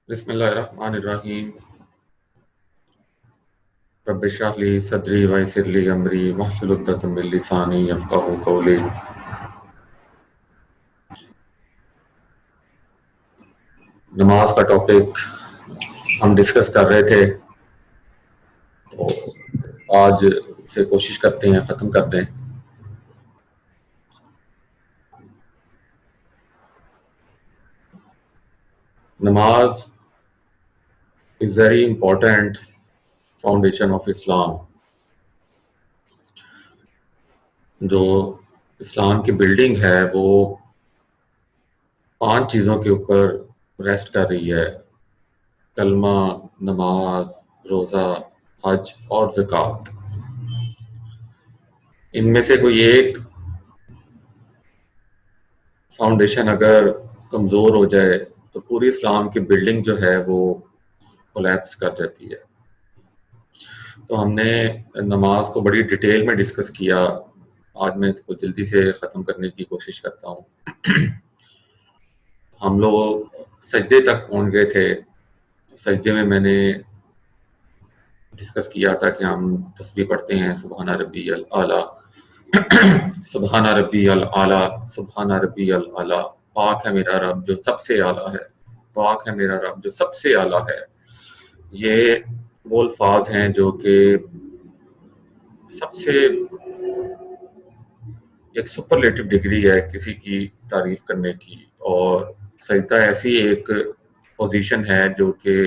بسم اللہ الرحمن الرحیم رب اشرح لی صدری ویسر لی امری واحلل عقدۃ من لسانی یفقہوا قولی۔ نماز کا ٹاپک ہم ڈسکس کر رہے تھے، تو آج سے کوشش کرتے ہیں ختم کر دیں۔ Namaz is very important foundation of Islam. جو اسلام کی بلڈنگ ہے وہ 5 چیزوں کے اوپر ریسٹ کر رہی ہے: کلمہ، نماز، روزہ، حج اور زکوٰۃ۔ ان میں سے کوئی ایک فاؤنڈیشن اگر کمزور ہو جائے تو پوری اسلام کی بلڈنگ جو ہے وہ کولیپس کر جاتی ہے۔ تو ہم نے نماز کو بڑی ڈیٹیل میں ڈسکس کیا۔ آج میں اس کو جلدی سے ختم کرنے کی کوشش کرتا ہوں۔ ہم لوگ سجدے تک پہنچ گئے تھے۔ سجدے میں نے ڈسکس کیا تھا کہ ہم تسبیح پڑھتے ہیں سبحان ربی الاعلیٰ، سبحان ربی الاعلیٰ، سبحان ربی الاعلیٰ، پاک ہے میرا رب جو سب سے اعلیٰ ہے، پاک ہے میرا رب جو سب سے اعلیٰ ہے۔ یہ وہ الفاظ ہیں جو کہ سب سے ایک سپرلیٹو ڈگری ہے کسی کی تعریف کرنے کی، اور سجدہ ایسی ایک پوزیشن ہے جو کہ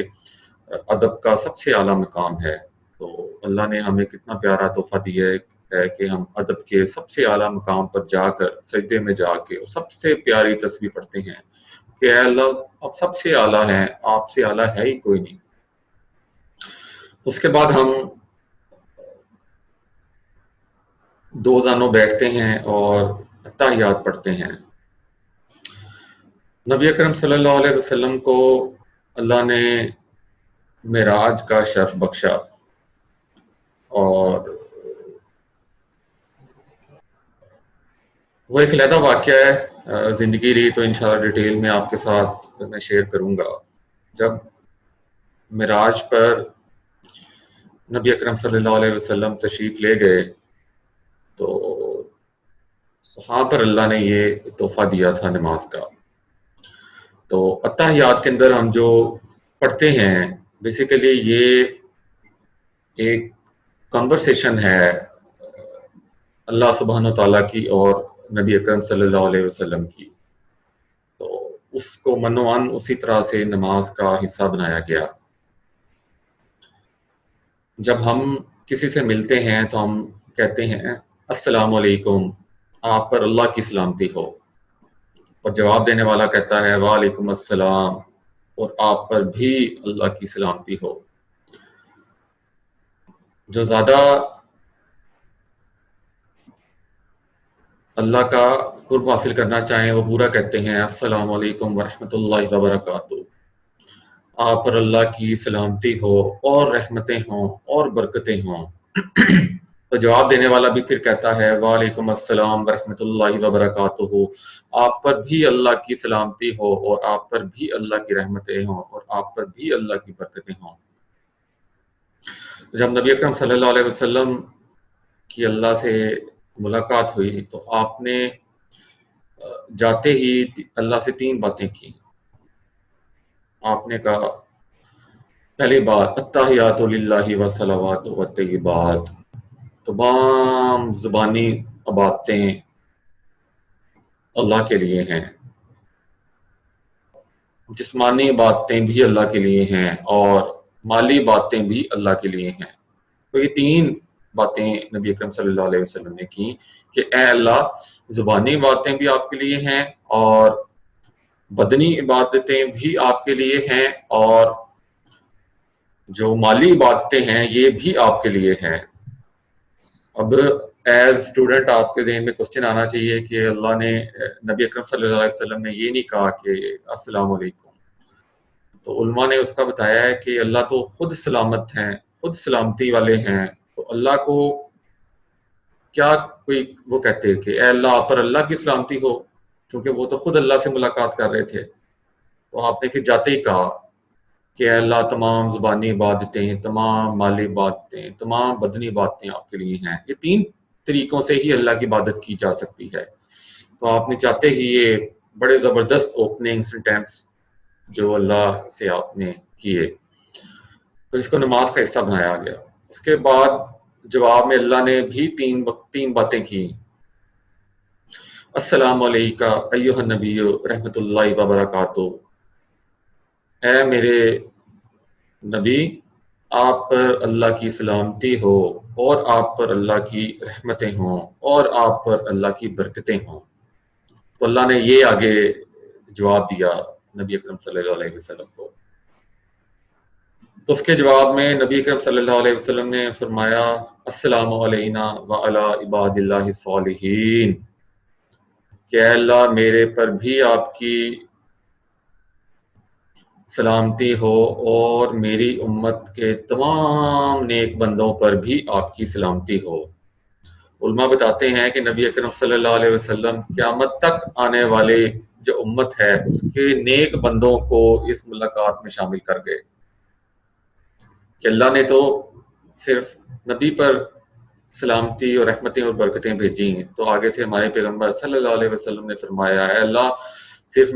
ادب کا سب سے اعلیٰ مقام ہے۔ تو اللہ نے ہمیں کتنا پیارا تحفہ دیا ہے کہ ہم ادب کے سب سے اعلیٰ مقام پر جا کر سجدے میں جا کے سب سے پیاری تسبیح پڑھتے ہیں کہ اے اللہ آپ سب سے اعلیٰ ہیں، آپ سے اعلیٰ ہے ہی کوئی نہیں۔ اس کے بعد ہم دو زانوں بیٹھتے ہیں اور اتحیات پڑھتے ہیں۔ نبی اکرم صلی اللہ علیہ وسلم کو اللہ نے معراج کا شرف بخشا، اور وہ ایک علیحدہ واقعہ ہے، زندگی رہی تو انشاءاللہ ڈیٹیل میں آپ کے ساتھ میں شیئر کروں گا۔ جب معراج پر نبی اکرم صلی اللہ علیہ وسلم تشریف لے گئے تو وہاں پر اللہ نے یہ تحفہ دیا تھا نماز کا۔ تو اتحیات کے اندر ہم جو پڑھتے ہیں بیسیکلی یہ ایک کنورسیشن ہے اللہ سبحانہ تعالیٰ کی اور نبی اکرم صلی اللہ علیہ وسلم کی۔ تو اس کو منوان اسی طرح سے نماز کا حصہ بنایا گیا۔ جب ہم کسی سے ملتے ہیں تو ہم کہتے ہیں السلام علیکم، آپ پر اللہ کی سلامتی ہو، اور جواب دینے والا کہتا ہے وعلیکم السلام، اور آپ پر بھی اللہ کی سلامتی ہو۔ جو زیادہ اللہ کا قرب حاصل کرنا چاہیں وہ پورا کہتے ہیں السلام علیکم ورحمۃ اللہ وبرکاتہ، آپ پر اللہ کی سلامتی ہو اور رحمتیں ہوں اور برکتیں ہوں۔ تو جواب دینے والا بھی پھر کہتا ہے وعلیکم السلام ورحمۃ اللہ وبرکاتہ، آپ پر بھی اللہ کی سلامتی ہو اور آپ پر بھی اللہ کی رحمتیں ہوں اور آپ پر بھی اللہ کی برکتیں ہوں۔ جب نبی اکرم صلی اللہ علیہ وسلم کی اللہ سے ملاقات ہوئی تو آپ نے جاتے ہی اللہ سے 3 باتیں کی۔ آپ نے کہا پہلی بات التحیات للہ والصلوات والطیبات، تمام زبانی عبادتیں اللہ کے لیے ہیں، جسمانی عبادتیں بھی اللہ کے لیے ہیں اور مالی باتیں بھی اللہ کے لیے ہیں۔ تو یہ 3 باتیں نبی اکرم صلی اللہ علیہ وسلم نے کی کہ اے اللہ زبانی باتیں بھی آپ کے لیے ہیں اور بدنی عبادتیں بھی آپ کے لیے ہیں اور جو مالی عبادتیں ہیں یہ بھی آپ کے لیے ہیں۔ اب ایز اسٹوڈنٹ آپ کے ذہن میں کوشچن آنا چاہیے کہ اللہ نے نبی اکرم صلی اللہ علیہ وسلم نے یہ نہیں کہا کہ السلام علیکم۔ تو علماء نے اس کا بتایا ہے کہ اللہ تو خود سلامت ہیں، خود سلامتی والے ہیں، تو اللہ کو کیا کوئی وہ کہتے کہ اے اللہ آپ پر اللہ کی سلامتی ہو، کیونکہ وہ تو خود اللہ سے ملاقات کر رہے تھے۔ تو آپ نے کہ جاتے ہی کہا کہ اے اللہ تمام زبانی عبادتیں، تمام مالی عبادتیں، تمام بدنی عبادتیں آپ کے لیے ہیں۔ یہ 3 طریقوں سے ہی اللہ کی عبادت کی جا سکتی ہے۔ تو آپ نے چاہتے ہی یہ بڑے زبردست اوپننگ سینٹینس جو اللہ سے آپ نے کیے، تو اس کو نماز کا حصہ بنایا گیا۔ اس کے بعد جواب میں اللہ نے بھی تین باتیں کی۔ السلام علیکہ ایھا النبی رحمۃ اللہ وبرکاتہ، اے میرے نبی، آپ پر اللہ کی سلامتی ہو اور آپ پر اللہ کی رحمتیں ہوں اور آپ پر اللہ کی برکتیں ہوں۔ تو اللہ نے یہ آگے جواب دیا نبی اکرم صلی اللہ علیہ وسلم کو۔ تو اس کے جواب میں نبی اکرم صلی اللہ علیہ وسلم نے فرمایا السلام علینا وعلی عباد اللہ الصالحین، کہ اے اللہ میرے پر بھی آپ کی سلامتی ہو اور میری امت کے تمام نیک بندوں پر بھی آپ کی سلامتی ہو۔ علماء بتاتے ہیں کہ نبی اکرم صلی اللہ علیہ وسلم قیامت تک آنے والے جو امت ہے اس کے نیک بندوں کو اس ملاقات میں شامل کر گئے، کہ اللہ نے تو صرف نبی پر سلامتی اور رحمتیں اور برکتیں بھیجی ہیں، تو آگے سے ہمارے پیغمبر صلی اللہ علیہ وسلم نے فرمایا ہے اللہ صرف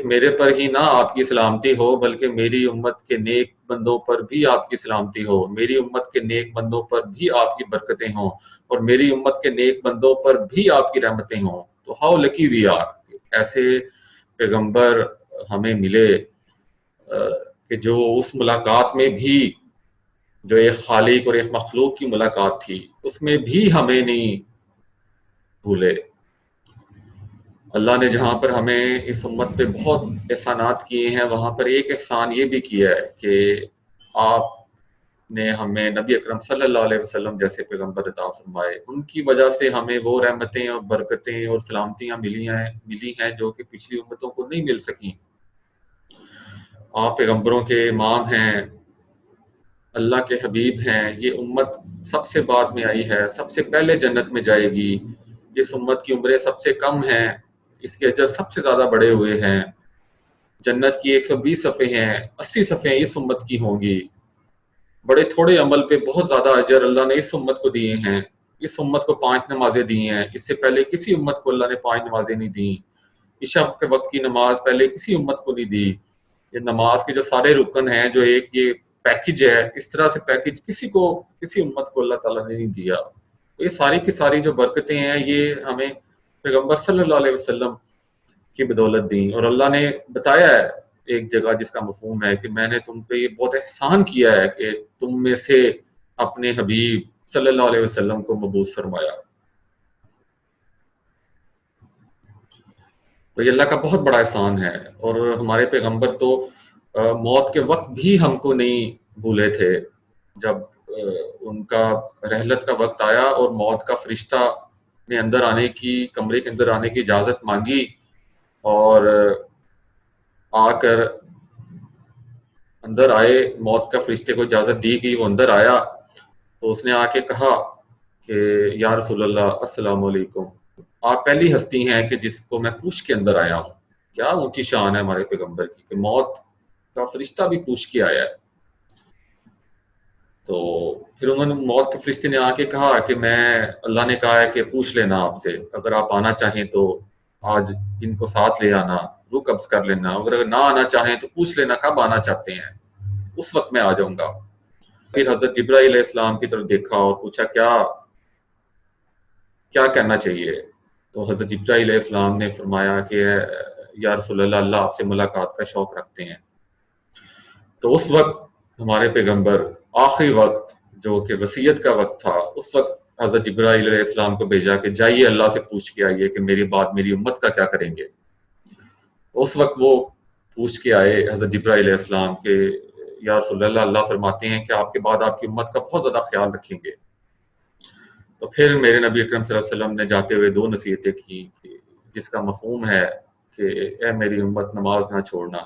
میرے پر ہی نہ آپ کی سلامتی ہو بلکہ میری امت کے نیک بندوں پر بھی آپ کی سلامتی ہو، میری امت کے نیک بندوں پر بھی آپ کی برکتیں ہوں اور میری امت کے نیک بندوں پر بھی آپ کی رحمتیں ہوں۔ تو ہاؤ لکی وی آر، ایسے پیغمبر ہمیں ملے کہ جو اس ملاقات میں بھی، جو ایک خالق اور ایک مخلوق کی ملاقات تھی، اس میں بھی ہمیں نہیں بھولے۔ اللہ نے جہاں پر ہمیں اس امت پہ بہت احسانات کیے ہیں، وہاں پر ایک احسان یہ بھی کیا ہے کہ آپ نے ہمیں نبی اکرم صلی اللہ علیہ وسلم جیسے پیغمبر عطا فرمائے، ان کی وجہ سے ہمیں وہ رحمتیں اور برکتیں اور سلامتیاں ملی ہیں جو کہ پچھلی امتوں کو نہیں مل سکیں۔ آپ پیغمبروں کے امام ہیں، اللہ کے حبیب ہیں، یہ امت سب سے بعد میں آئی ہے، سب سے پہلے جنت میں جائے گی۔ اس امت کی عمریں سب سے کم ہیں، اس کے اجر سب سے زیادہ بڑے ہوئے ہیں۔ جنت کی 120 صفحے ہیں، 80 صفحے اس امت کی ہوں گی۔ بڑے تھوڑے عمل پہ بہت زیادہ اجر اللہ نے اس امت کو دیے ہیں۔ اس امت کو 5 نمازیں دی ہیں، اس سے پہلے کسی امت کو اللہ نے 5 نمازیں نہیں دیں۔ عشاء کے وقت کی نماز پہلے کسی امت کو نہیں دی۔ یہ نماز کے جو سارے رکن ہیں، جو ایک یہ پیکج ہے، اس طرح سے پیکج کسی امت کو اللہ تعالیٰ نے نہیں دیا۔ یہ ساری کی ساری جو برکتیں ہیں یہ ہمیں پیغمبر صلی اللہ علیہ وسلم کی بدولت دیں، اور اللہ نے بتایا ہے ایک جگہ جس کا مفہوم ہے کہ میں نے تم پہ یہ بہت احسان کیا ہے کہ تم میں سے اپنے حبیب صلی اللہ علیہ وسلم کو مبعوث فرمایا۔ تو یہ اللہ کا بہت بڑا احسان ہے، اور ہمارے پیغمبر تو موت کے وقت بھی ہم کو نہیں بھولے تھے۔ جب ان کا رحلت کا وقت آیا اور موت کا فرشتہ نے کمرے کے اندر آنے کی اجازت مانگی، اور آ کر اندر آئے، موت کا فرشتے کو اجازت دی گئی، وہ اندر آیا تو اس نے آ کے کہا کہ یا رسول اللہ السلام علیکم، آپ پہلی ہستی ہیں کہ جس کو میں پوچھ کے اندر آیا ہوں۔ کیا اونچی شان ہے ہمارے پیغمبر کی کہ موت کا فرشتہ بھی پوچھ کے آیا ہے۔ تو پھر انہوں نے موت کے فرشتے نے آ کے کہا کہ اللہ نے کہا ہے کہ پوچھ لینا آپ سے، اگر آپ آنا چاہیں تو آج ان کو ساتھ لے آنا، روح قبض کر لینا، اگر نہ آنا چاہیں تو پوچھ لینا کب آنا چاہتے ہیں، اس وقت میں آ جاؤں گا۔ پھر حضرت جبرائیل علیہ السلام کی طرف دیکھا اور پوچھا کیا کرنا چاہیے؟ تو حضرت جبرائیل علیہ السلام نے فرمایا کہ یا رسول اللہ، اللہ آپ سے ملاقات کا شوق رکھتے ہیں۔ تو اس وقت ہمارے پیغمبر آخری وقت جو کہ وصیت کا وقت تھا، اس وقت حضرت جبرائیل علیہ السلام کو بھیجا کہ جائیے اللہ سے پوچھ کے آئیے کہ میری بات میری امت کا کیا کریں گے۔ اس وقت وہ پوچھ کے آئے حضرت جبرائیل علیہ السلام کہ یا رسول اللہ، اللہ فرماتے ہیں کہ آپ کے بعد آپ کی امت کا بہت زیادہ خیال رکھیں گے۔ تو پھر میرے نبی اکرم صلی اللہ علیہ وسلم نے جاتے ہوئے 2 نصیحتیں کی، جس کا مفہوم ہے کہ اے میری امت، نماز نہ چھوڑنا،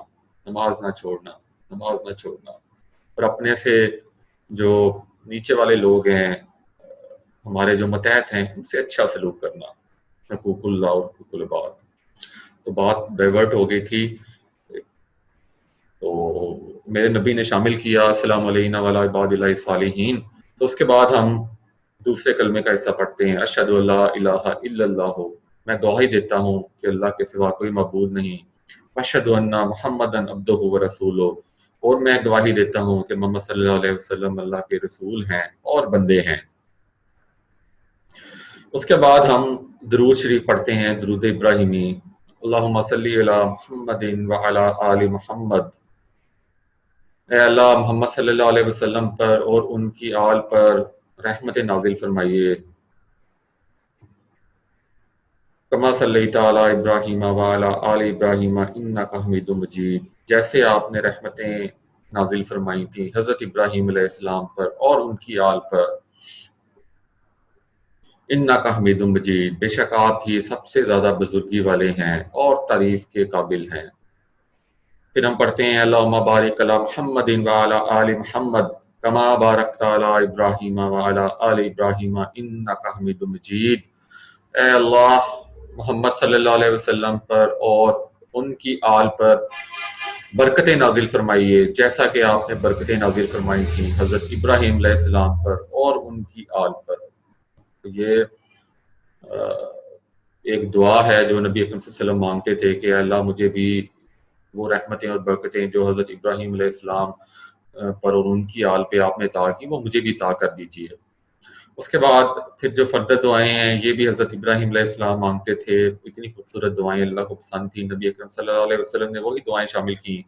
نماز نہ چھوڑنا، نماز نہ چھوڑنا، اور اپنے سے جو نیچے والے لوگ ہیں، ہمارے جو متحد ہیں، ان سے اچھا سلوک کرنا، حقوق اللہ اور حقوق العباد۔ تو بات ڈائیورٹ ہو گئی تھی تو میرے نبی نے شامل کیا السلام علینا وعلی عباد اللہ صالحین، تو اس کے بعد ہم دوسرے کلمے کا حصہ پڑھتے ہیں اشہد ان لا الہ الا اللہ، میں گواہی دیتا ہوں کہ اللہ کے سوا کوئی معبود نہیں، اشہد ان محمدً عبدہ ورسولہ، اور میں گواہی دیتا ہوں کہ محمد صلی اللہ علیہ وسلم اللہ کے رسول ہیں اور بندے ہیں۔ اس کے بعد ہم درود شریف پڑھتے ہیں، درود ابراہیمی، اللہم صلی علی محمد وعلی آل محمد، اے اللہ محمد صلی اللہ علیہ وسلم پر اور ان کی آل پر رحمت نازل فرمائیے، کما صلیت علی ابراہیم وعلی آل ابراہیم انک حمید مجید، جیسے آپ نے رحمتیں نازل فرمائی تھیں حضرت ابراہیم علیہ السلام پر اور ان کی آل پر، انک حمید مجید، بے شک آپ ہی سب سے زیادہ بزرگی والے ہیں اور تعریف کے قابل ہیں۔ پھر ہم پڑھتے ہیں اللہم بارک علی محمد وعلی آل محمد کما بارکت علی ابراہیم وعلی آل ابراہیم انک حمید مجید، اے اللہ محمد صلی اللہ علیہ وسلم پر اور ان کی آل پر برکتیں نازل فرمائیے جیسا کہ آپ نے برکتیں نازل فرمائی تھیں حضرت ابراہیم علیہ السلام پر اور ان کی آل پر۔ تو یہ ایک دعا ہے جو نبی اکرم صلی اللہ علیہ وسلم مانگتے تھے کہ اللہ مجھے بھی وہ رحمتیں اور برکتیں جو حضرت ابراہیم علیہ السلام پر اور ان کی آل پہ آپ نے عطا کی، وہ مجھے بھی عطا کر دیجیے۔ اس کے بعد پھر جو فردہ دعائیں ہیں یہ بھی حضرت ابراہیم علیہ السلام مانگتے تھے، اتنی خوبصورت دعائیں اللہ کو پسند تھیں، نبی اکرم صلی اللہ علیہ وسلم نے وہی دعائیں شامل کی،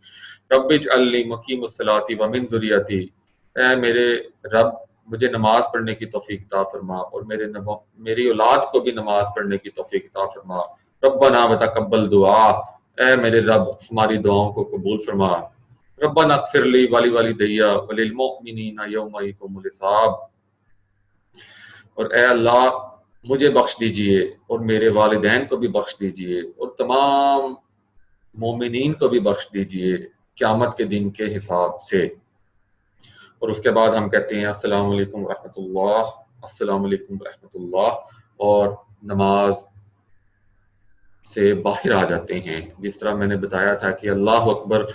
رب اجعلنی مقیم الصلاۃ ومن ذریتی، اے میرے رب مجھے نماز پڑھنے کی توفیق عطا فرما اور میری اولاد کو بھی نماز پڑھنے کی توفیق عطا فرما، ربنا وتقبل دعا، اے میرے رب ہماری دعاؤں کو قبول فرما، ربنا اغفر لی ولوالدی وللمؤمنین یوم یقوم الحساب، اور اے اللہ مجھے بخش دیجئے اور میرے والدین کو بھی بخش دیجئے اور تمام مومنین کو بھی بخش دیجئے قیامت کے دن کے حساب سے۔ اور اس کے بعد ہم کہتے ہیں السلام علیکم ورحمۃ اللہ، السلام علیکم ورحمۃ اللہ، اور نماز سے باہر آ جاتے ہیں۔ جس طرح میں نے بتایا تھا کہ اللہ اکبر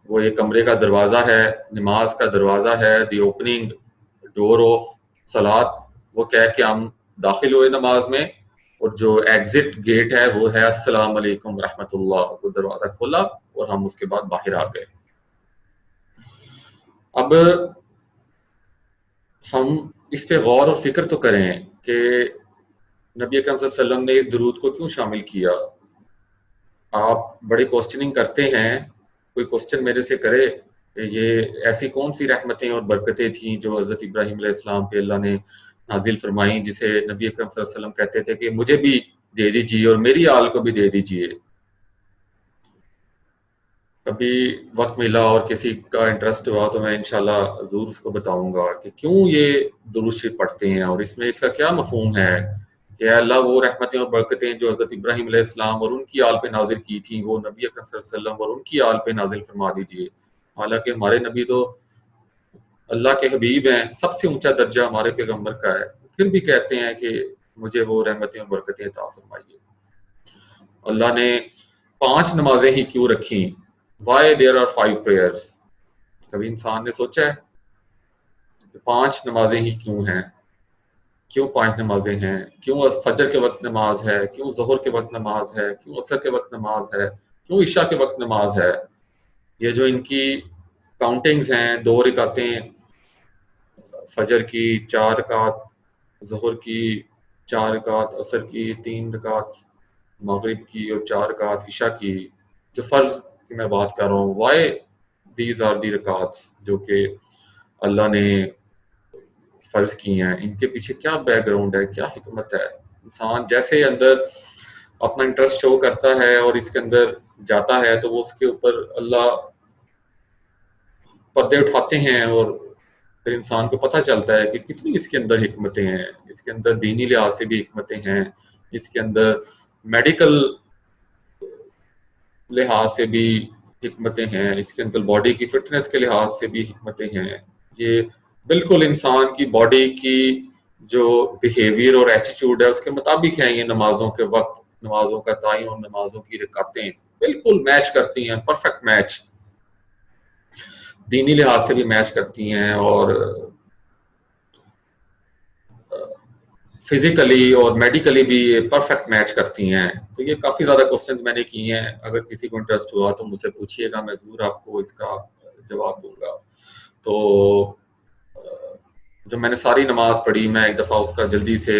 وہ یہ کمرے کا دروازہ ہے، نماز کا دروازہ ہے، دی اوپننگ ڈور آف صلاۃ، وہ کہہ کے ہم داخل ہوئے نماز میں، اور جو ایگزٹ گیٹ ہے وہ ہے السلام علیکم ورحمۃ اللہ، وہ دروازہ کھولا اور ہم اس کے بعد باہر آ گئے۔ اب ہم اس پہ غور اور فکر تو کریں کہ نبی اکرم صلی اللہ علیہ وسلم نے اس درود کو کیوں شامل کیا۔ آپ بڑی کوسچننگ کرتے ہیں، کوئی کوسچن میرے سے کرے کہ یہ ایسی کون سی رحمتیں اور برکتیں تھیں جو حضرت ابراہیم علیہ السلام پہ اللہ نے نازل فرمائیں، جسے نبی اکرم صلی اللہ علیہ وسلم کہتے تھے کہ مجھے بھی دے دیجیے اور میری آل کو بھی دے دیجیے۔ کبھی وقت ملا اور کسی کا انٹرسٹ ہوا تو میں انشاءاللہ ضرور اس کو بتاؤں گا کہ کیوں یہ درود شریف پڑھتے ہیں اور اس میں اس کا کیا مفہوم ہے کہ اللہ وہ رحمتیں اور برکتیں جو حضرت ابراہیم علیہ السلام اور ان کی آل پہ نازل کی تھیں وہ نبی اکرم صلی اللہ علیہ وسلم اور ان کی آل پہ نازل فرما دیجیے۔ حالانکہ ہمارے نبی تو اللہ کے حبیب ہیں، سب سے اونچا درجہ ہمارے پیغمبر کا ہے، پھر بھی کہتے ہیں کہ مجھے وہ رحمتیں اور برکتیں عطا فرمائیے۔ اللہ نے 5 نمازیں ہی کیوں رکھیں؟ Why there are 5 prayers؟ کبھی انسان نے سوچا ہے کہ 5 نمازیں ہی کیوں ہیں؟ کیوں 5 نمازیں ہیں؟ کیوں فجر کے وقت نماز ہے؟ کیوں ظہر کے وقت نماز ہے؟ کیوں عصر کے وقت نماز ہے؟ کیوں عشاء کے وقت نماز ہے؟ یہ جو ان کی کاؤنٹنگز ہیں، 2 رکعتیں فجر کی، 4 رکعت ظہر کی، 4 رکعت عصر کی، 3 رکعت مغرب کی اور 4 رکعت عشاء کی، جو فرض کی میں بات کر رہا ہوں۔ why these are the رکعتس جو کہ اللہ نے فرض کی ہیں، ان کے پیچھے کیا بیک گراؤنڈ ہے، کیا حکمت ہے؟ انسان جیسے اندر اپنا انٹرسٹ شو کرتا ہے اور اس کے اندر جاتا ہے تو وہ اس کے اوپر اللہ پردے اٹھاتے ہیں اور پھر انسان کو پتہ چلتا ہے کہ کتنی اس کے اندر حکمتیں ہیں، اس کے اندر دینی لحاظ سے بھی حکمتیں ہیں، اس کے اندر میڈیکل لحاظ سے بھی حکمتیں ہیں، اس کے اندر باڈی کی فٹنس کے لحاظ سے بھی حکمتیں ہیں۔ یہ بالکل انسان کی باڈی کی جو بیہیویئر اور ایٹیٹیوڈ ہے اس کے مطابق ہیں۔ یہ نمازوں کے وقت، نمازوں کا تعین اور نمازوں کی رکعتیں بالکل میچ کرتی ہیں، پرفیکٹ میچ۔ دینی لحاظ سے بھی میچ کرتی ہیں اور فزیکلی اور میڈیکلی بھی یہ پرفیکٹ میچ کرتی ہیں. تو یہ کافی زیادہ کوشچنز میں نے کیے ہیں. اگر کسی کو انٹرسٹ ہوا تو مجھ سے پوچھیے گا، میں ضرور آپ کو اس کا جواب دوں گا. تو جب میں نے ساری نماز پڑھی، میں ایک دفعہ اس کا جلدی سے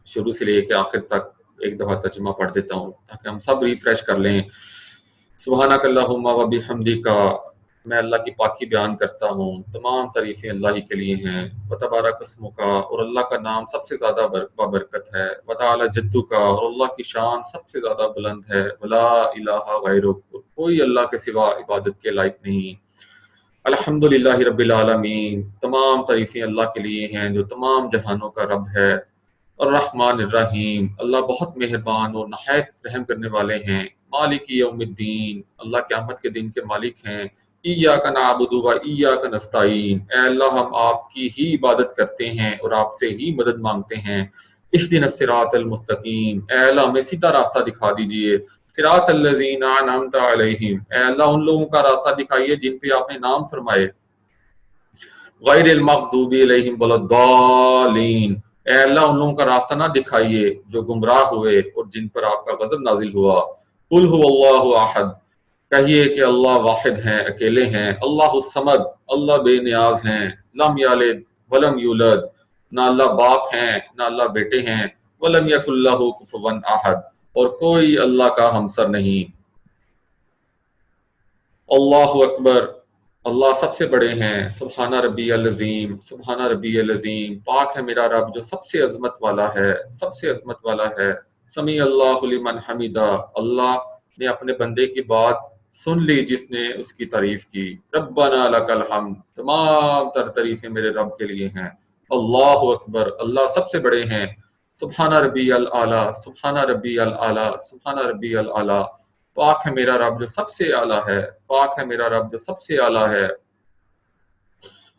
شروع سے لے کے آخر تک ایک دفعہ ترجمہ پڑھ دیتا ہوں تاکہ ہم سب ریفریش کر لیں. سبحانک اللہم و بحمدک، میں اللہ کی پاکی بیان کرتا ہوں، تمام تعریفیں اللہ ہی کے لیے ہیں. وتبارک اسمک، اور اللہ کا نام سب سے زیادہ برکت ہے. وتعالی جدک، اور اللہ کی شان سب سے زیادہ بلند ہے. ولا الہ غیرک، کوئی اللہ کے سوا عبادت کے لائق نہیں. الحمدللہ رب العالمین، تمام تعریفیں اللہ کے لیے ہیں جو تمام جہانوں کا رب ہے. الرحمن الرحیم، اللہ بہت مہربان اور نہایت رحم کرنے والے ہیں. مالک یوم الدین، اللہ قیامت کے دن کے مالک ہیں. ایاک نعبد و ایاک نستعین، اے اللہ ہم آپ کی ہی عبادت کرتے ہیں اور آپ سے ہی مدد مانگتے ہیں. اہدنا الصراط المستقیم، اے اللہ ہمیں سیدھا راستہ دکھا دیجئے. صراط الذین انعمت علیہم، اے اللہ ان لوگوں کا راستہ دکھائیے جن پہ آپ نے نام فرمائے. غیر المغضوب علیہم ولا الضالین، اے اللہ ان لوگوں کا راستہ نہ دکھائیے جو گمراہ ہوئے اور جن پر آپ کا غضب نازل ہوا. قل هو اللہ احد، کہیے کہ اللہ واحد ہیں، اکیلے ہیں. اللہ الصمد، اللہ بے نیاز ہیں. لم یلد ولم یولد، نہ اللہ باپ ہیں نہ اللہ بیٹے ہیں. ولم یکن لہ کفوا احد، اور کوئی اللہ کا ہمسر نہیں. اللہ اکبر، اللہ سب سے بڑے ہیں. سبحان ربی العظیم، سبحان ربی العظیم، پاک ہے میرا رب جو سب سے عظمت والا ہے، سب سے عظمت والا ہے. سمیع اللہ لمن حمیدہ، اللہ نے اپنے بندے کی بات سن لی جس نے اس کی تعریف کی. ربنا لک الحمد، تمام تر تعریفیں میرے رب کے لیے ہیں. اللہ اکبر، اللہ سب سے بڑے ہیں. سبحان ربی العلی، سبحان ربی العلی، سبحان ربی العلی، پاک ہے میرا رب جو سب سے اعلیٰ ہے، پاک ہے میرا رب جو سب سے اعلیٰ ہے.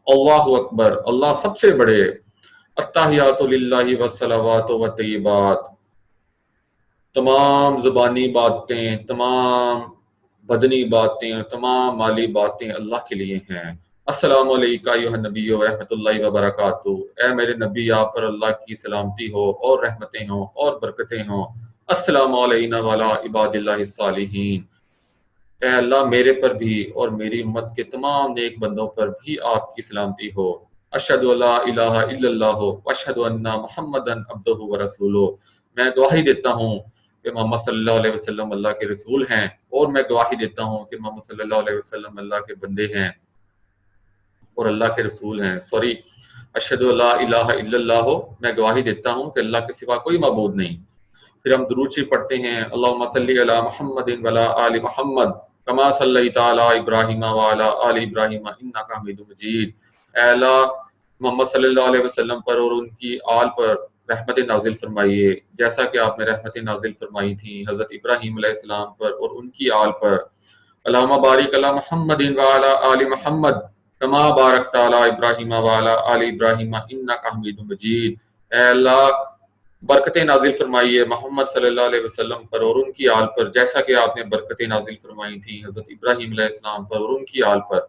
اللہ اکبر، اللہ سب سے بڑے. التحیات للہ والصلوات والطیبات، تمام زبانی باتیں، تمام بدنی باتیں اور تمام مالی باتیں اللہ کے لیے ہیں. السلام علیکم ایھا النبی و رحمۃ اللہ وبرکاتہ، اے میرے نبی آپ پر اللہ کی سلامتی ہو اور رحمتیں ہوں اور برکتیں ہوں. السلام علینا وعلی عباد اللہ الصالحین، اے اللہ میرے پر بھی اور میری امت کے تمام نیک بندوں پر بھی آپ کی سلامتی ہو. اشہد ان لا الہ الا اللہ واشہد ان محمدا عبدہ ورسولہ، میں گواہی دیتا ہوں کہ محمد صلی اللہ علیہ وسلم اللہ کے رسول ہیں، اور میں گواہی دیتا ہوں کہ محمد صلی اللہ علیہ وسلم اللہ کے بندے ہیں اور اللہ کے رسول ہیں. اشہد ان لا الہ الا اللہ، میں گواہی دیتا ہوں کہ اللہ کے سوا کوئی معبود نہیں. پھر ہم درود شریف پڑھتے ہیں. اللہم صلی علی محمد وعلی آل محمد کما صلیت علی ابراہیم وعلی آل ابراہیم انک حمید مجید، اے اللہ محمد صلی اللہ علیہ وسلم پر اور ان کی آل پر رحمت نازل فرمائیے جیسا کہ آپ نے رحمت نازل فرمائی تھی حضرت ابراہیم علیہ السلام پر اور ان کی آل پر. اللہم بارک علی محمد وعلی آل محمد کما بارکت علی ابراہیم وعلی آل ابراہیم انک حمید مجید، اے اللہ برکتیں نازل فرمائیے محمد صلی اللہ علیہ وسلم پر اور ان کی آل پر جیسا کہ آپ نے برکتیں نازل فرمائی تھیں حضرت ابراہیم علیہ السلام پر اور ان کی آل پر.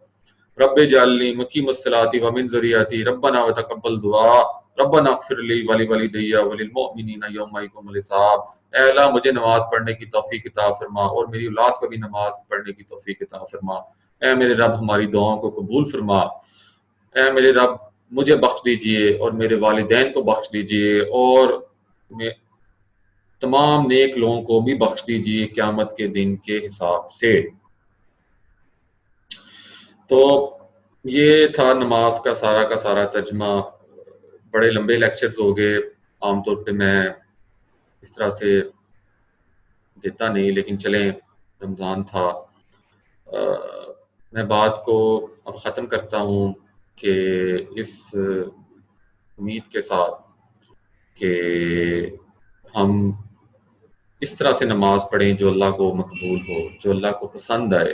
رب اجعلنی مقیم الصلاۃ ومن ذریتی ربنا وتقبل دعا ربنا اغفر لی ولوالدی وللمؤمنین یوم یقوم الحساب، اے اللہ مجھے نماز پڑھنے کی توفیق عطا فرما اور میری اولاد کو بھی نماز پڑھنے کی توفیق عطا فرما. اے میرے رب ہماری دعاؤں کو قبول فرما. اے میرے رب مجھے بخش دیجئے اور میرے والدین کو بخش دیجئے اور تمام نیک لوگوں کو بھی بخش دیجئے قیامت کے دن کے حساب سے. تو یہ تھا نماز کا سارا ترجمہ. بڑے لمبے لیکچرز ہو گئے، عام طور پہ میں اس طرح سے دیتا نہیں، لیکن چلیں رمضان تھا. میں بات کو اب ختم کرتا ہوں کہ اس امید کے ساتھ کہ ہم اس طرح سے نماز پڑھیں جو اللہ کو مقبول ہو، جو اللہ کو پسند آئے.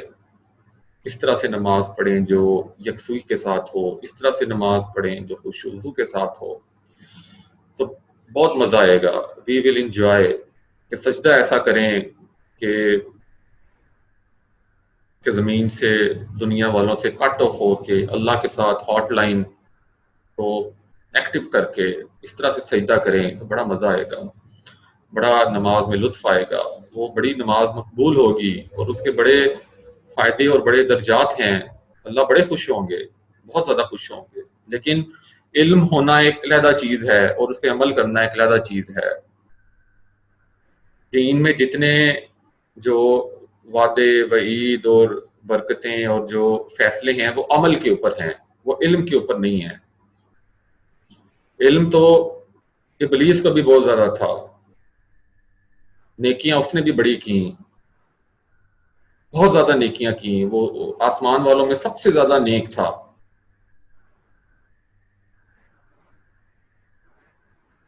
اس طرح سے نماز پڑھیں جو یکسوئی کے ساتھ ہو، اس طرح سے نماز پڑھیں جو خشوع کے ساتھ ہو، تو بہت مزہ آئے گا. وی ول انجوائے. کہ سجدہ ایسا کریں کہ کہ زمین سے دنیا والوں سے کٹ آف ہو کے اللہ کے ساتھ ہاٹ لائن کو ایکٹیو کر کے اس طرح سے سجدہ کریں تو بڑا مزہ آئے گا، بڑا نماز میں لطف آئے گا، وہ بڑی نماز مقبول ہوگی اور اس کے بڑے فائدے اور بڑے درجات ہیں، اللہ بڑے خوش ہوں گے، بہت زیادہ خوش ہوں گے۔ لیکن علم ہونا ایک علیحدہ چیز ہے اور اس پہ عمل کرنا ایک علیحدہ چیز ہے۔ دین میں جتنے جو وعدے وعید اور برکتیں اور جو فیصلے ہیں وہ عمل کے اوپر ہیں، وہ علم کے اوپر نہیں ہیں۔ علم تو ابلیس کا بھی بہت زیادہ تھا، نیکیاں اس نے بھی بڑی کی، بہت زیادہ نیکیاں کی، وہ آسمان والوں میں سب سے زیادہ نیک تھا۔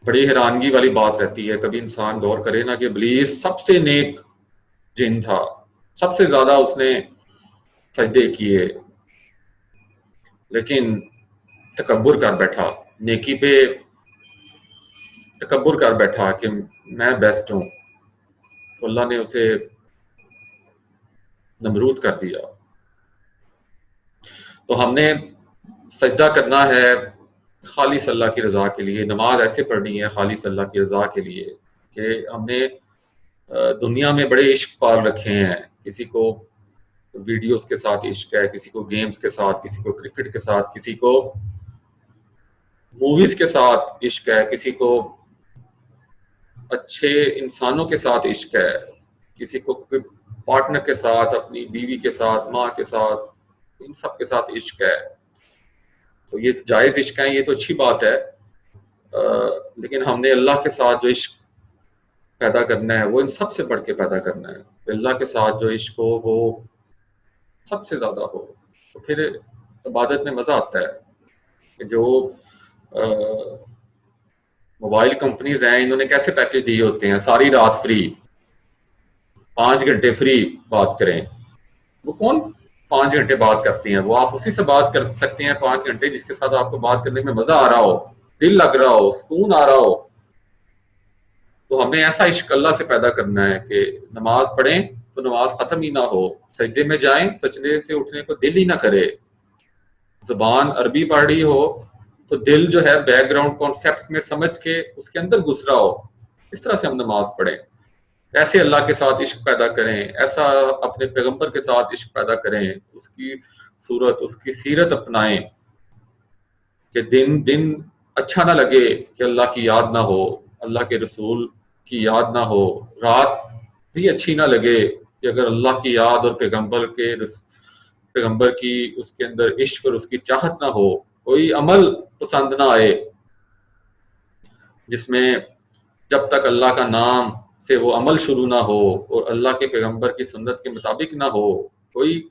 بڑی حیرانگی والی بات رہتی ہے، کبھی انسان غور کرے نا کہ ابلیس سب سے نیک جن تھا، سب سے زیادہ اس نے سجدے کیے، لیکن تکبر کر بیٹھا، نیکی پہ تکبر کر بیٹھا کہ میں بیسٹ ہوں، تو اللہ نے اسے نمرود کر دیا۔ تو ہم نے سجدہ کرنا ہے خالص اللہ کی رضا کے لیے، نماز ایسے پڑھنی ہے خالص اللہ کی رضا کے لیے کہ ہم نے دنیا میں بڑے عشق پال رکھے ہیں، کسی کو ویڈیوز کے ساتھ عشق ہے، کسی کو گیمز کے ساتھ، کسی کو کرکٹ کے ساتھ، کسی کو موویز کے ساتھ عشق ہے، کسی کو اچھے انسانوں کے ساتھ عشق ہے، کسی کو پارٹنر کے ساتھ، اپنی بیوی کے ساتھ، ماں کے ساتھ، ان سب کے ساتھ عشق ہے۔ تو یہ جائز عشق ہے، یہ تو اچھی بات ہے، لیکن ہم نے اللہ کے ساتھ جو عشق پیدا کرنا ہے وہ ان سب سے بڑھ کے پیدا کرنا ہے، اللہ کے ساتھ جو عشق ہو وہ سب سے زیادہ ہو، تو پھر عبادت میں مزہ آتا ہے۔ کہ جو موبائل کمپنیز ہیں انہوں نے کیسے پیکج دیے ہوتے ہیں، ساری رات فری، 5 گھنٹے فری بات کریں، وہ کون 5 گھنٹے بات کرتے ہیں؟ وہ آپ اسی سے بات کر سکتے ہیں 5 گھنٹے جس کے ساتھ آپ کو بات کرنے میں مزہ آ رہا ہو، دل لگ رہا ہو، سکون آ رہا ہو۔ تو ہمیں ایسا عشق اللہ سے پیدا کرنا ہے کہ نماز پڑھیں تو نماز ختم ہی نہ ہو، سجدے میں جائیں سجدے سے اٹھنے کو دل ہی نہ کرے، زبان عربی پڑھ رہی ہو تو دل جو ہے بیک گراؤنڈ کانسیپٹ میں سمجھ کے اس کے اندر گھس رہا ہو، اس طرح سے ہم نماز پڑھیں، ایسے اللہ کے ساتھ عشق پیدا کریں، ایسا اپنے پیغمبر کے ساتھ عشق پیدا کریں، اس کی صورت اس کی سیرت اپنائیں کہ دن دن اچھا نہ لگے کہ اللہ کی یاد نہ ہو، اللہ کے رسول کی یاد نہ ہو، رات بھی اچھی نہ لگے کہ اگر اللہ کی یاد اور پیغمبر کی اس کے اندر عشق اور اس کی چاہت نہ ہو، کوئی عمل پسند نہ آئے جس میں جب تک اللہ کا نام سے وہ عمل شروع نہ ہو اور اللہ کے پیغمبر کی سنت کے مطابق نہ ہو، کوئی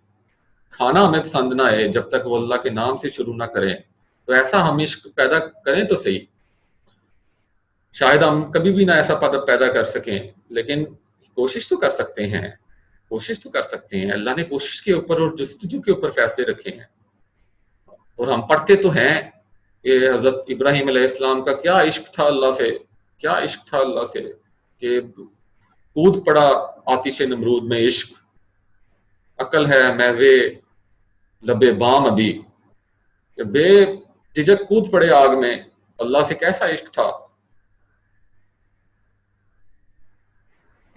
کھانا ہمیں پسند نہ آئے جب تک وہ اللہ کے نام سے شروع نہ کریں، تو ایسا ہم عشق پیدا کریں تو صحیح۔ شاید ہم کبھی بھی نہ ایسا پیدا کر سکیں، لیکن کوشش تو کر سکتے ہیں، کوشش تو کر سکتے ہیں۔ اللہ نے کوشش کے اوپر اور جستجو کے اوپر فیصلے رکھے ہیں، اور ہم پڑھتے تو ہیں کہ حضرت ابراہیم علیہ السلام کا کیا عشق تھا اللہ سے، کیا عشق تھا اللہ سے کہ کود پڑا آتش نمرود میں، عشق عقل ہے محوے لبے بام ابھی، کہ بے جھجک کود پڑے آگ میں، اللہ سے کیسا عشق تھا،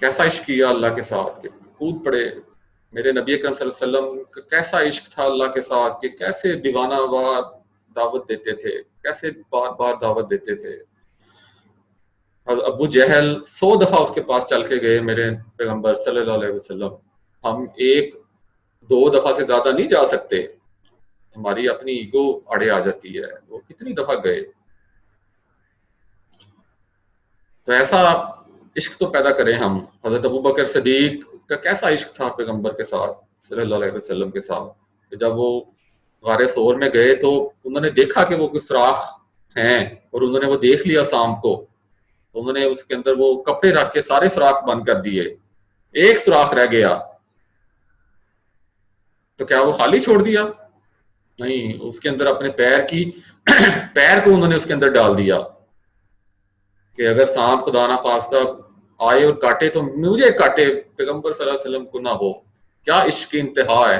کیسا عشق کیا اللہ کے ساتھ کہ کود پڑے۔ میرے نبی اکرم صلی اللہ علیہ وسلم کا کیسا عشق تھا اللہ کے ساتھ کہ کیسے دیوانہ وار دعوت دیتے تھے، کیسے بار بار دعوت دیتے تھے۔ ابو جہل 100 دفعہ اس کے پاس چل کے گئے میرے پیغمبر صلی اللہ علیہ وسلم، ہم 1-2 دفعہ سے زیادہ نہیں جا سکتے، ہماری اپنی ایگو آڑے آ جاتی ہے، وہ کتنی دفعہ گئے۔ تو ایسا عشق تو پیدا کریں ہم۔ حضرت ابو بکر صدیق کا کیسا عشق تھا پیغمبر کے ساتھ صلی اللہ علیہ وسلم کے ساتھ، کہ جب وہ غار ثور میں گئے تو انہوں نے دیکھا کہ وہ کچھ سوراخ ہیں، اور انہوں نے وہ دیکھ لیا شام کو، تو انہوں نے اس کے اندر وہ کپڑے رکھ کے سارے سوراخ بند کر دیے، ایک سوراخ رہ گیا تو کیا وہ خالی چھوڑ دیا؟ نہیں، اس کے اندر اپنے پیر کو انہوں نے اس کے اندر ڈال دیا کہ اگر سانپ خدا نہ خواستہ آئے اور کاٹے تو مجھے کاٹے، پیغمبر صلی اللہ علیہ وسلم کو نہ ہو۔ کیا عشق کی انتہا ہے،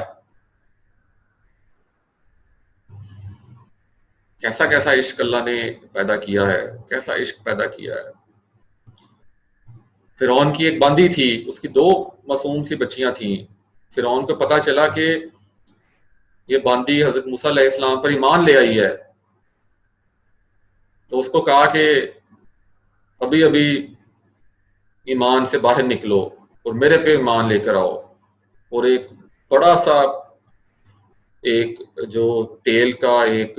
کیسا کیسا عشق اللہ نے پیدا کیا ہے، کیسا عشق پیدا کیا ہے۔ فرعون کی ایک باندی تھی، اس کی 2 معصوم سی بچیاں تھیں۔ فرعون کو پتا چلا کہ یہ باندی حضرت موسیٰ علیہ السلام پر ایمان لے آئی ہے، تو اس کو کہا کہ ابھی ابھی ایمان سے باہر نکلو اور میرے پہ ایمان لے کر آؤ، اور ایک بڑا سا ایک جو تیل کا ایک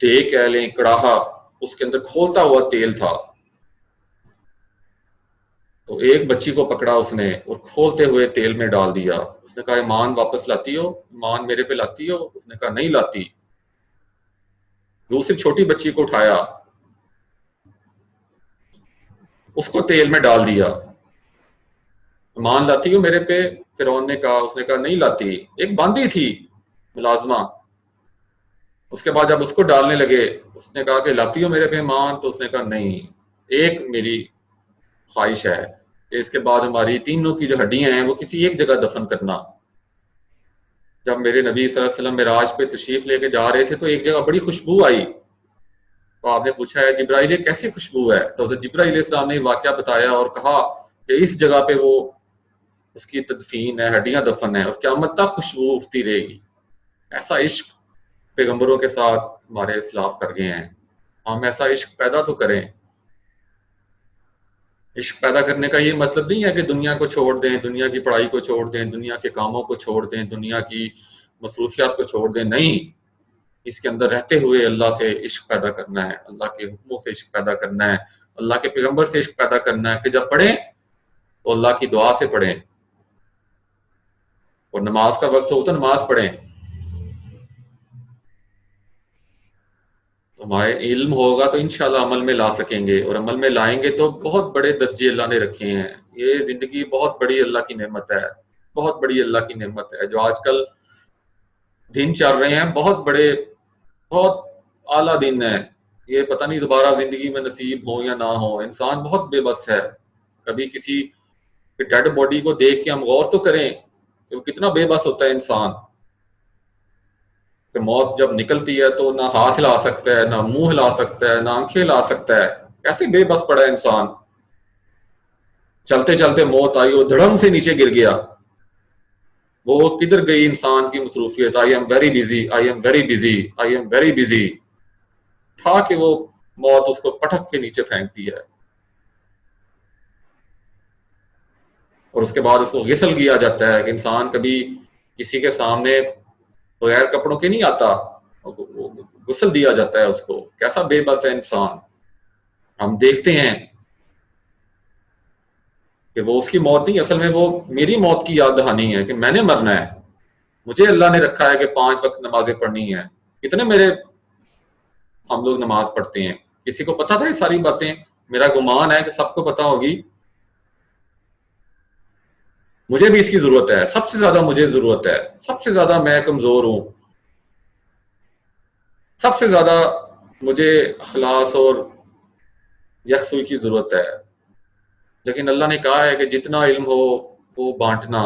دے کہہ لیں کڑاہا، اس کے اندر کھولتا ہوا تیل تھا، تو ایک بچی کو پکڑا اس نے اور کھولتے ہوئے تیل میں ڈال دیا۔ اس نے کہا ایمان واپس لاتی ہو، ایمان میرے پہ لاتی ہو؟ اس نے کہا نہیں لاتی۔ دوسری چھوٹی بچی کو اٹھایا، اس کو تیل میں ڈال دیا، ایمان لاتی ہو میرے پہ؟ فرعون نے کہا، اس نے کہا نہیں لاتی۔ ایک باندی تھی ملازمہ، اس کے بعد جب اس کو ڈالنے لگے، اس نے کہا کہ لاتی ہو میرے پہ ایمان؟ تو اس نے کہا نہیں، ایک میری خواہش ہے کہ اس کے بعد ہماری تینوں کی جو ہڈیاں ہیں وہ کسی ایک جگہ دفن کرنا۔ جب میرے نبی صلی اللہ علیہ وسلم معراج پہ تشریف لے کے جا رہے تھے تو ایک جگہ بڑی خوشبو آئی، تو آپ نے پوچھا ہے جبرائیل یہ کیسی خوشبو ہے؟ تو حضرت جبرائیل علیہ السلام نے واقعہ بتایا اور کہا کہ اس جگہ پہ وہ اس کی تدفین ہے، ہڈیاں دفن ہے، اور قیامت تک خوشبو اٹھتی رہے گی۔ ایسا عشق پیغمبروں کے ساتھ ہمارے اسلاف کر گئے ہیں، ہم ایسا عشق پیدا تو کریں۔ عشق پیدا کرنے کا یہ مطلب نہیں ہے کہ دنیا کو چھوڑ دیں، دنیا کی پڑھائی کو چھوڑ دیں، دنیا کے کاموں کو چھوڑ دیں، دنیا کی مصروفیات کو چھوڑ دیں، نہیں، اس کے اندر رہتے ہوئے اللہ سے عشق پیدا کرنا ہے، اللہ کے حکموں سے عشق پیدا کرنا ہے، اللہ کے پیغمبر سے عشق پیدا کرنا ہے کہ جب پڑھیں تو اللہ کی دعا سے پڑھیں، اور نماز کا وقت ہو تو نماز پڑھیں۔ ہمارے علم ہوگا تو انشاءاللہ عمل میں لا سکیں گے، اور عمل میں لائیں گے تو بہت بڑے درجے اللہ نے رکھے ہیں۔ یہ زندگی بہت بڑی اللہ کی نعمت ہے، بہت بڑی اللہ کی نعمت ہے۔ جو آج کل دن چل رہے ہیں بہت بڑے، بہت اعلیٰ دن ہے، یہ پتہ نہیں دوبارہ زندگی میں نصیب ہو یا نہ ہو۔ انسان بہت بے بس ہے۔ کبھی کسی ڈیڈ باڈی کو دیکھ کے ہم غور تو کریں کہ وہ کتنا بے بس ہوتا ہے انسان، کہ موت جب نکلتی ہے تو نہ ہاتھ ہلا سکتا ہے، نہ منہ ہلا سکتا ہے، نہ آنکھیں ہلا سکتا ہے، کیسے بے بس پڑا ہے انسان۔ چلتے چلتے موت آئی اور دھڑم سے نیچے گر گیا، وہ کدھر گئی انسان کی مصروفیت؟ I am very busy, I am very busy, I am very busy, اٹھا کے وہ موت اس کو پٹک کے نیچے پھینکتی ہے، اور اس کے بعد اس کو غسل کیا جاتا ہے کہ انسان کبھی کسی کے سامنے بغیر کپڑوں کے نہیں آتا، غسل دیا جاتا ہے اس کو۔ کیسا بے بس ہے انسان۔ ہم دیکھتے ہیں کہ وہ اس کی موت نہیں، اصل میں وہ میری موت کی یاد دہانی ہے کہ میں نے مرنا ہے، مجھے اللہ نے رکھا ہے کہ 5 وقت نمازیں پڑھنی ہیں۔ کتنے میرے ہم لوگ نماز پڑھتے ہیں؟ کسی کو پتا تھا یہ ساری باتیں؟ میرا گمان ہے کہ سب کو پتا ہوگی۔ مجھے بھی اس کی ضرورت ہے، سب سے زیادہ مجھے ضرورت ہے، سب سے زیادہ میں کمزور ہوں، سب سے زیادہ مجھے اخلاص اور یکسوئی کی ضرورت ہے۔ لیکن اللہ نے کہا ہے کہ جتنا علم ہو وہ بانٹنا،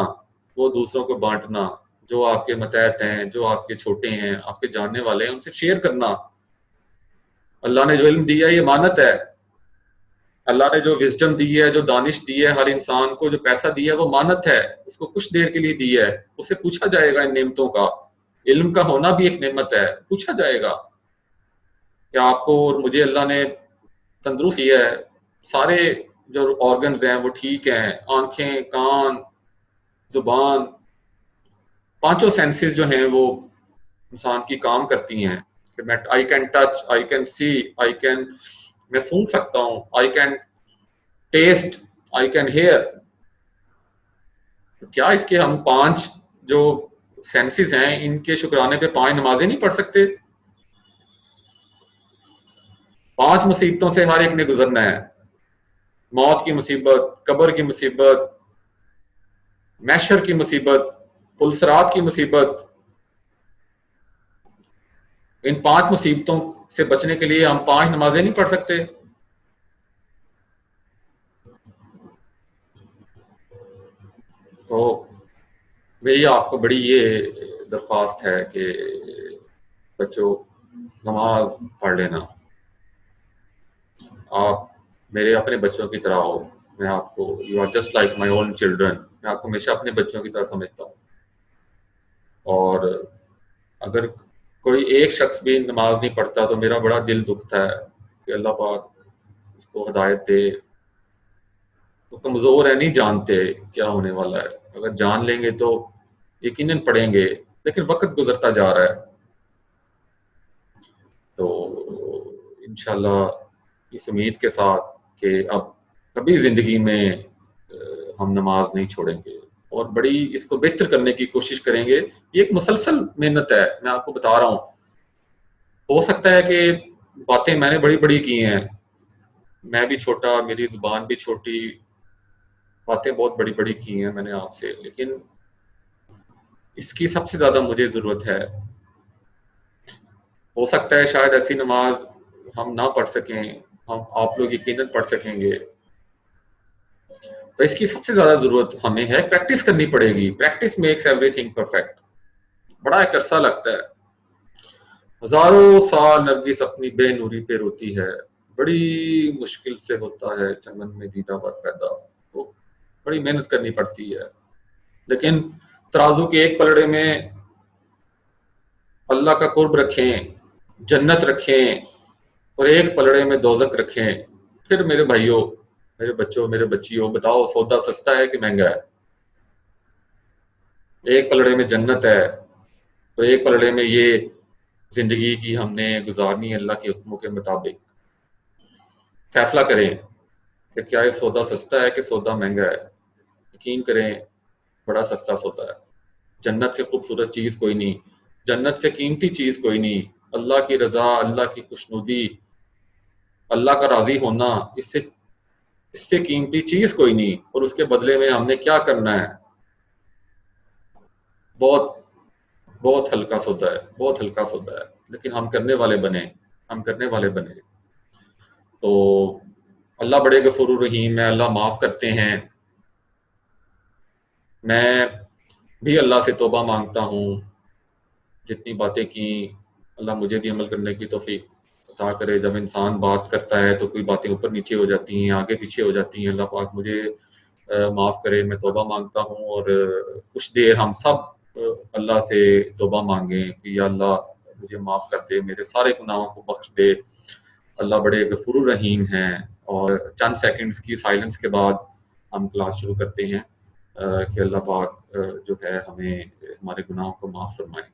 وہ دوسروں کو بانٹنا، جو آپ کے متحد ہیں، جو آپ کے چھوٹے ہیں، آپ کے جاننے والے ہیں، ان سے شیئر کرنا۔ اللہ نے جو علم دیا ہے یہ امانت ہے، اللہ نے جو وزڈم دی ہے، جو دانش دی ہے، ہر انسان کو جو پیسہ دیا ہے وہ امانت ہے، اس کو کچھ دیر کے لیے دی ہے، اسے پوچھا جائے گا ان نعمتوں کا۔ علم کا ہونا بھی ایک نعمت ہے، پوچھا جائے گا کہ آپ کو اور مجھے اللہ نے تندرست کیا ہے، سارے جو آرگنز ہیں وہ ٹھیک ہیں، آنکھیں، کان، زبان، 5 سینسز جو ہیں وہ انسان کی کام کرتی ہیں کہ میں I can touch, I can see, I can, میں سونگ سکتا ہوں، I can test, I can hear. کیا اس کے ہم 5 جو سینسز ہیں ان کے شکرانے پہ 5 نمازیں نہیں پڑھ سکتے؟ 5 مصیبتوں سے ہر ایک نے گزرنا ہے، موت کی مصیبت، قبر کی مصیبت، محشر کی مصیبت، پل صراط کی مصیبت۔ ان 5 مصیبتوں سے بچنے کے لیے ہم 5 نمازیں نہیں پڑھ سکتے؟ تو میری آپ کو بڑی یہ درخواست ہے کہ بچوں نماز پڑھ لینا. آپ میرے اپنے بچوں کی طرح ہو. میں آپ کو you are just like my own children. میں آپ کو ہمیشہ اپنے بچوں کی طرح سمجھتا ہوں. اور اگر کوئی ایک شخص بھی نماز نہیں پڑھتا تو میرا بڑا دل دکھتا ہے کہ اللہ پاک اس کو ہدایت دے. تو کمزور ہے، نہیں جانتے کیا ہونے والا ہے. اگر جان لیں گے تو یقیناً پڑھیں گے، لیکن وقت گزرتا جا رہا ہے. تو انشاءاللہ اس امید کے ساتھ کہ اب کبھی زندگی میں ہم نماز نہیں چھوڑیں گے اور بڑی اس کو بہتر کرنے کی کوشش کریں گے. یہ ایک مسلسل محنت ہے، میں آپ کو بتا رہا ہوں. ہو سکتا ہے کہ باتیں میں نے بڑی بڑی کی ہیں، میں بھی چھوٹا، میری زبان بھی چھوٹی، باتیں بہت بڑی بڑی کی ہیں میں نے آپ سے، لیکن اس کی سب سے زیادہ مجھے ضرورت ہے. ہو سکتا ہے شاید ایسی نماز ہم نہ پڑھ سکیں، ہم آپ لوگ یقیناً پڑھ سکیں گے. تو اس کی سب سے زیادہ ضرورت ہمیں ہے. پریکٹس کرنی پڑے گی. Practice makes every thing perfect. بڑا ایک عرصہ لگتا ہے. ہزاروں سال نرگس اپنی بے نوری پہ روتی ہے، بڑی مشکل سے ہوتا ہے چمن میں دیدہ پر پیدا. تو بڑی محنت کرنی پڑتی ہے. لیکن ترازو کے ایک پلڑے میں اللہ کا قرب رکھیں، جنت رکھیں، اور ایک پلڑے میں دوزخ رکھیں. پھر میرے بھائیوں، میرے بچوں، میرے بچیوں، بتاؤ سودا سستا ہے کہ مہنگا ہے؟ ایک پلڑے میں جنت ہے تو ایک پلڑے میں یہ زندگی کی ہم نے گزارنی اللہ کے حکموں کے مطابق. فیصلہ کریں کہ کیا یہ سودا سستا ہے کہ سودا مہنگا ہے. یقین کریں بڑا سستا سودا ہے. جنت سے خوبصورت چیز کوئی نہیں، جنت سے قیمتی چیز کوئی نہیں. اللہ کی رضا، اللہ کی خوشنودی، اللہ کا راضی ہونا، اس سے قیمتی چیز کوئی نہیں. اور اس کے بدلے میں ہم نے کیا کرنا ہے؟ بہت بہت ہلکا سودا ہے، بہت ہلکا سودا ہے. لیکن ہم کرنے والے بنے، ہم کرنے والے بنے. تو اللہ بڑے غفور الرحیم ہے، اللہ معاف کرتے ہیں. میں بھی اللہ سے توبہ مانگتا ہوں. جتنی باتیں کی اللہ مجھے بھی عمل کرنے کی توفیق عطا کرے. جب انسان بات کرتا ہے تو کوئی باتیں اوپر نیچے ہو جاتی ہیں، آگے پیچھے ہو جاتی ہیں. اللہ پاک مجھے معاف کرے. میں توبہ مانگتا ہوں. اور کچھ دیر ہم سب اللہ سے توبہ مانگیں کہ یا اللہ مجھے معاف کر دے، میرے سارے گناہوں کو بخش دے. اللہ بڑے غفور الرحیم ہیں. اور چند سیکنڈز کی سائلنس کے بعد ہم کلاس شروع کرتے ہیں کہ اللہ پاک جو ہے ہمیں ہمارے گناہوں کو معاف فرمائے.